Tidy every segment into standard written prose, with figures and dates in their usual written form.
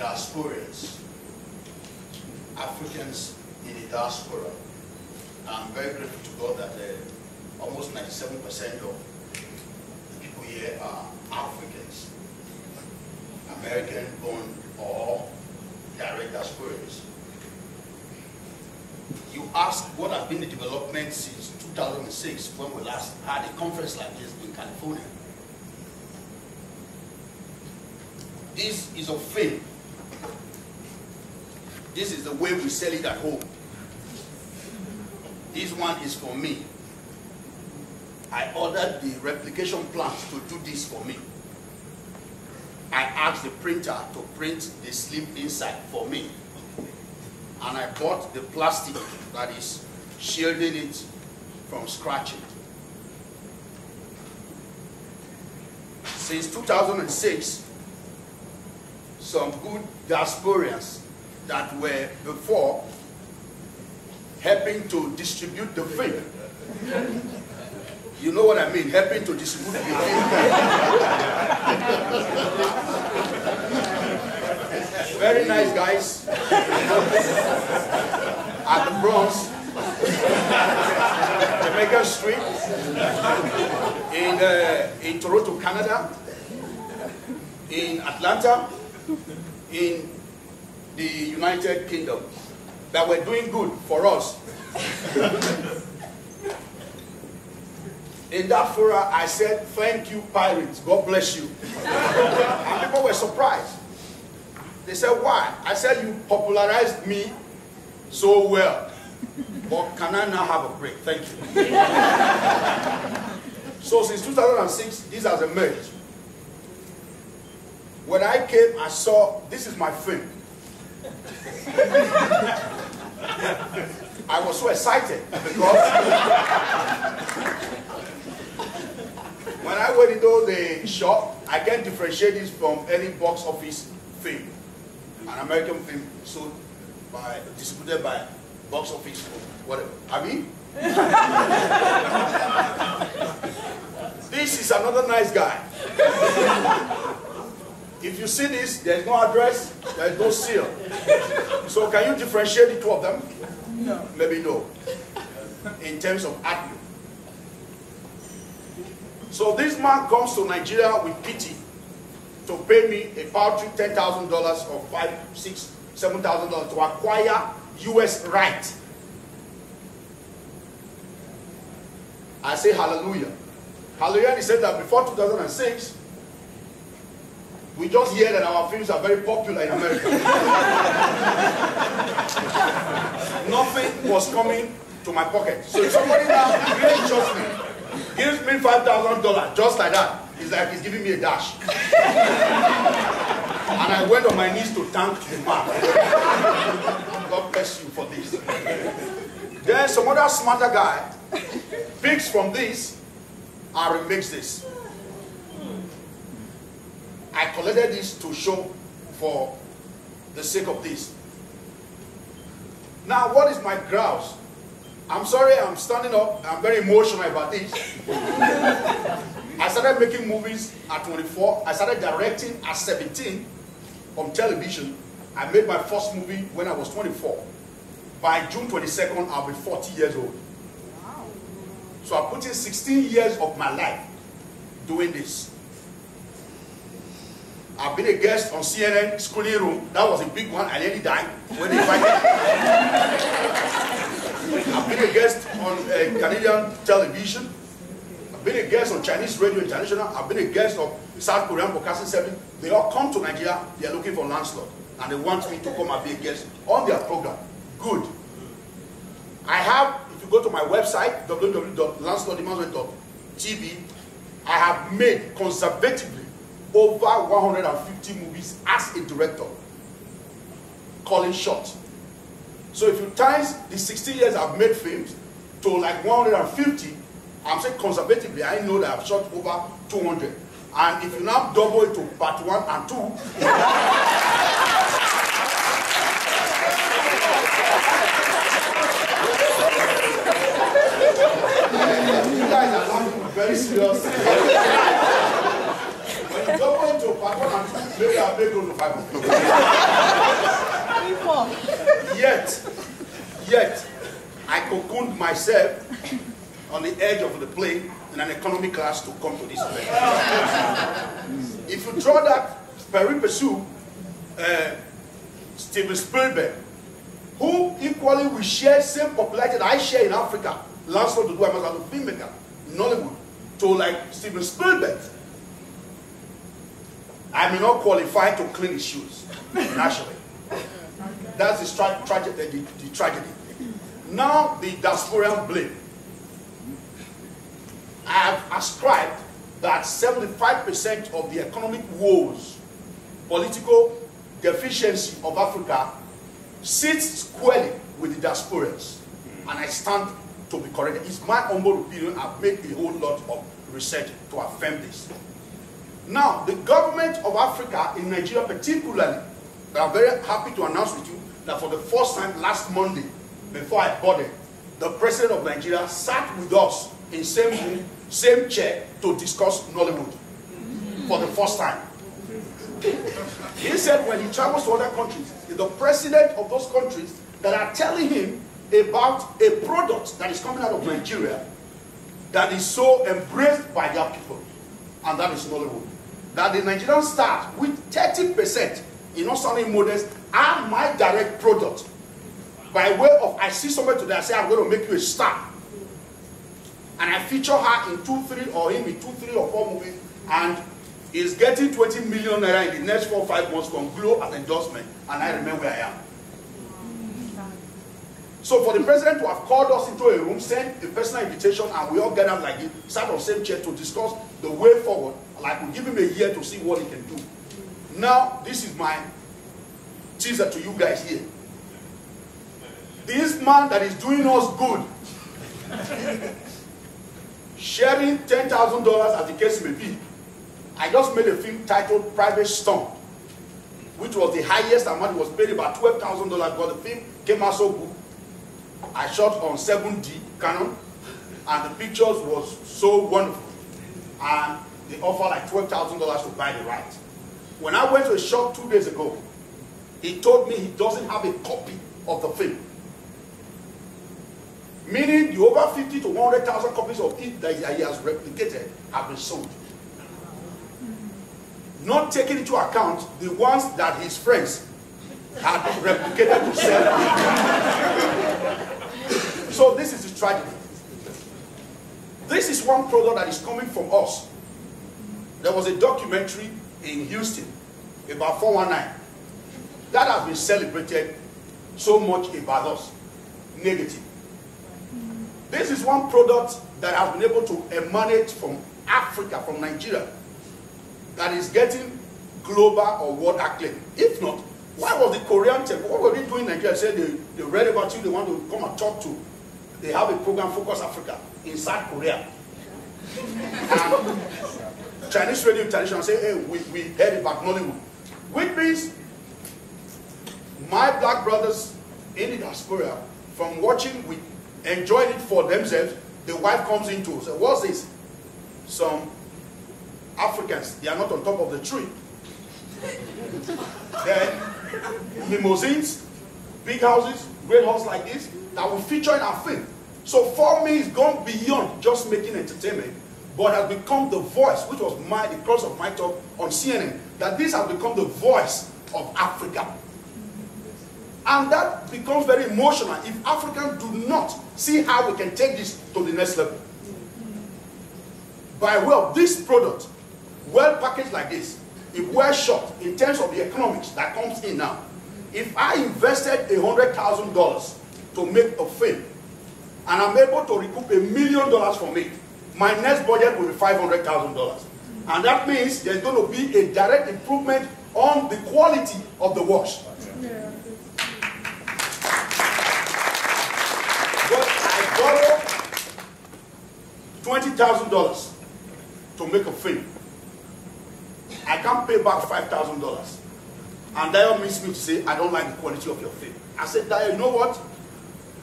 diasporans, Africans in the diaspora. I'm very grateful to God that almost 97% of the people here are Africans, American-born or direct diasporans. You asked what has been the development since 2006 when we last had a conference like this in California. This is a film. This is the way we sell it at home. This one is for me. I ordered the replication plant to do this for me. I asked the printer to print the sleeve inside for me. And I bought the plastic that is shielding it from scratching. Since 2006, some good diasporans that were before helping to distribute the film. You know what I mean, helping to distribute the film. Very nice guys at the Bronx, Jamaica Street, in Toronto, Canada, in Atlanta, in the United Kingdom, that were doing good for us. In that fora, I said, thank you, pirates, God bless you. And people were surprised. They said, why? I said, you popularized me so well, but can I now have a break? Thank you. So since 2006, this has emerged. When I came, I saw, this is my film. I was so excited because when I went into the shop, I can't differentiate this from any box office film. An American film sold by, distributed by box office or whatever. I mean, this is another nice guy. If you see this, there is no address, there is no seal. So can you differentiate the two of them? No. Maybe no. In terms of acting. So this man comes to Nigeria with pity to pay me a paltry $10,000 or $5,000, $6,000, $7,000 to acquire US right. I say hallelujah. Hallelujah. He said that before 2006, we just hear that our films are very popular in America. Nothing was coming to my pocket. So if somebody now really trusts me, gives me $5,000 just like that, it's like he's giving me a dash. And I went on my knees to thank the man. God bless you for this. Then some other smarter guy picks from this and remakes this. I collected this to show for the sake of this. Now, what is my grouse? I'm sorry, I'm standing up. I'm very emotional about this. I started making movies at 24. I started directing at 17 on television. I made my first movie when I was 24. By June 22nd, I'll be 40 years old. Wow. So I put in 16 years of my life doing this. I've been a guest on CNN Schooling Room. That was a big one. I nearly died when they invited me. I've been a guest on Canadian television. I've been a guest on Chinese Radio International. I've been a guest of South Korean Broadcasting Service. They all come to Nigeria. They are looking for Lancelot. And they want me to come and be a guest on their program. Good. I have, if you go to my website, www.lancelotimasuen.tv, I have made conservatively over 150 movies as a director, calling shots. So if you times the 60 years I've made films to like 150, I'm saying conservatively, I know that I've shot over 200. And if you now double it to part 1 and 2, you guys are laughing very serious. When you double it to part 1 and 2, Maybe I'll make close to 500. Yet, I cocooned myself on the edge of the plane in an economy class to come to this event. If you draw that pari passu, Steven Spielberg, who equally we share same popularity that I share in Africa, Lancelot Imasuen as a filmmaker in Nollywood, to like Steven Spielberg, I may not qualify to clean his shoes, naturally. That's the tragedy. Now, the diasporan blame. I have ascribed that 75% of the economic woes, political deficiency of Africa sits squarely with the diasporans. And I stand to be corrected. It's my humble opinion. I've made a whole lot of research to affirm this. Now, the government of Africa, in Nigeria particularly, I'm very happy to announce with you that for the first time last Monday, before I boarded, the president of Nigeria sat with us in same room, same chair to discuss Nollywood for the first time. He said when he travels to other countries, it's the president of those countries that are telling him about a product that is coming out of Nigeria that is so embraced by their people, and that is Nollywood. That the Nigerian stars with 30%, in not sounding modest, are my direct product. By way of, I see somebody today, I say, I'm going to make you a star. And I feature her in 2, 3, or him in 2, 3, or 4 movies, and is getting 20 million naira in the next 4 or 5 months from Glow as endorsement, and I remember where I am. So for the president to have called us into a room, sent a personal invitation, and we all gathered like this, sat on the same chair to discuss the way forward, like we give him a year to see what he can do. Now, this is my teaser to you guys here. This man that is doing us good, sharing $10,000 as the case may be. I just made a film titled Private Stunt, which was the highest amount. It was paid about $12,000, but the film came out so good. I shot on 7D Canon, and the pictures was so wonderful. And they offered like $12,000 to buy the rights. When I went to a shop 2 days ago, he told me he doesn't have a copy of the film. Meaning the over 50 to 100,000 copies of it that he has replicated have been sold. Not taking into account the ones that his friends had replicated to sell. So this is the tragedy. This is one product that is coming from us. There was a documentary in Houston about 419 that has been celebrated so much about us. Negative. This is one product that has been able to emanate from Africa, from Nigeria, that is getting global or world acclaim. If not, why was the Korean temple, what were they doing in Nigeria? Said they read about you, they want to come and talk to. They have a program, Focus Africa, in South Korea. And Chinese radio international say, hey, we heard about Nollywood. Which means my black brothers in the diaspora, from watching, we enjoying it for themselves, the wife comes in to say, what's this? Some Africans, they are not on top of the tree. Then limousines, big houses, great houses like this, that will feature in our film. So for me, it's gone beyond just making entertainment, but has become the voice, which was the cause of my talk on CNN, that this has become the voice of Africa. And that becomes very emotional if Africans do not see how we can take this to the next level. By way of this product, well packaged like this, if we're short in terms of the economics that comes in now, if I invested $100,000 to make a film, and I'm able to recoup $1 million from it, my next budget will be $500,000. And that means there's going to be a direct improvement on the quality of the wash. Yeah. But I borrow $20,000 to make a film. I can't pay back $5,000. And Dio meets me to say, I don't like the quality of your film. I said, Dio, you know what?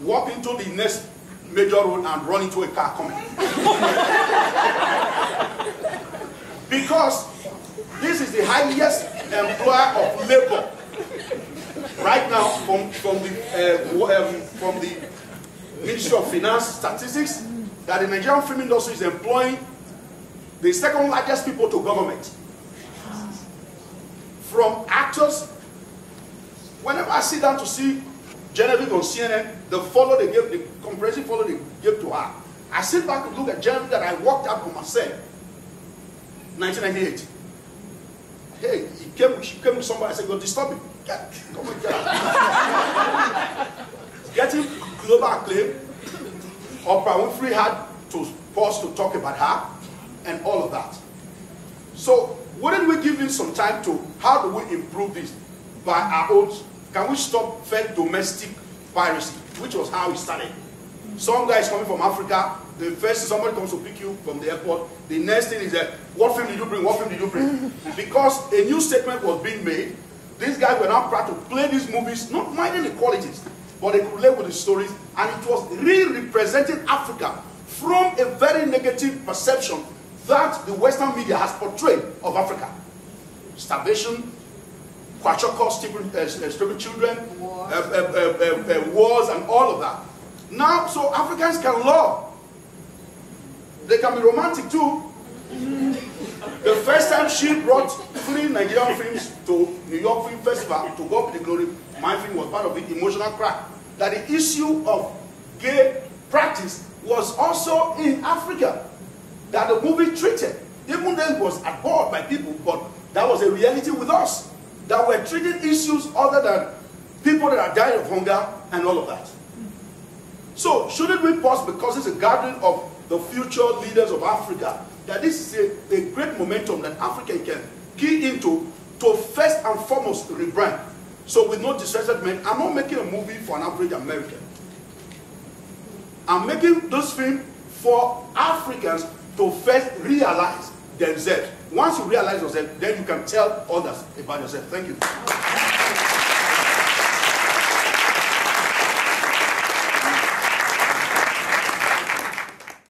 Walk into the next major road and run into a car coming. Because this is the highest employer of labor. Right now, from the Ministry of Finance statistics, that the Nigerian film industry is employing the second largest people to government. From actors, whenever I sit down to see Genevieve on CNN, the comprehensive follow they gave to her, I sit back and look at Genevieve that I walked out on myself, 1998. Hey, she came with somebody, I said, go disturb him. Come and get out. Getting global acclaim. Oprah Winfrey had to pause to talk about her and all of that. So, wouldn't we give him some time to, how do we improve this? By our own, can we stop fake domestic piracy, which was how it started. Some guys coming from Africa, the first somebody comes to pick you from the airport, the next thing is that, what film did you bring, what film did you bring? Because a new statement was being made, these guys were now proud to play these movies, not minding the qualities, but they could relate with the stories, and it was re-representing Africa from a very negative perception that the Western media has portrayed of Africa. Starvation, kwachoko, stricken children, wars, and all of that. Now, so Africans can love. They can be romantic too. The first time she brought 3 Nigerian films to New York Film Festival to go up with the glory, my film was part of it, Emotional Crack. That the issue of gay practice was also in Africa. That the movie treated, even though it was abhorred by people, but that was a reality with us. That we're treating issues other than people that are dying of hunger and all of that. So, shouldn't we pause, because it's a gathering of the future leaders of Africa, that this is a great momentum that Africa can key into to first and foremost rebrand. So with no disrespect, I'm not making a movie for an average American. I'm making this film for Africans to first realize themselves. Once you realize yourself, then you can tell others about yourself. Thank you.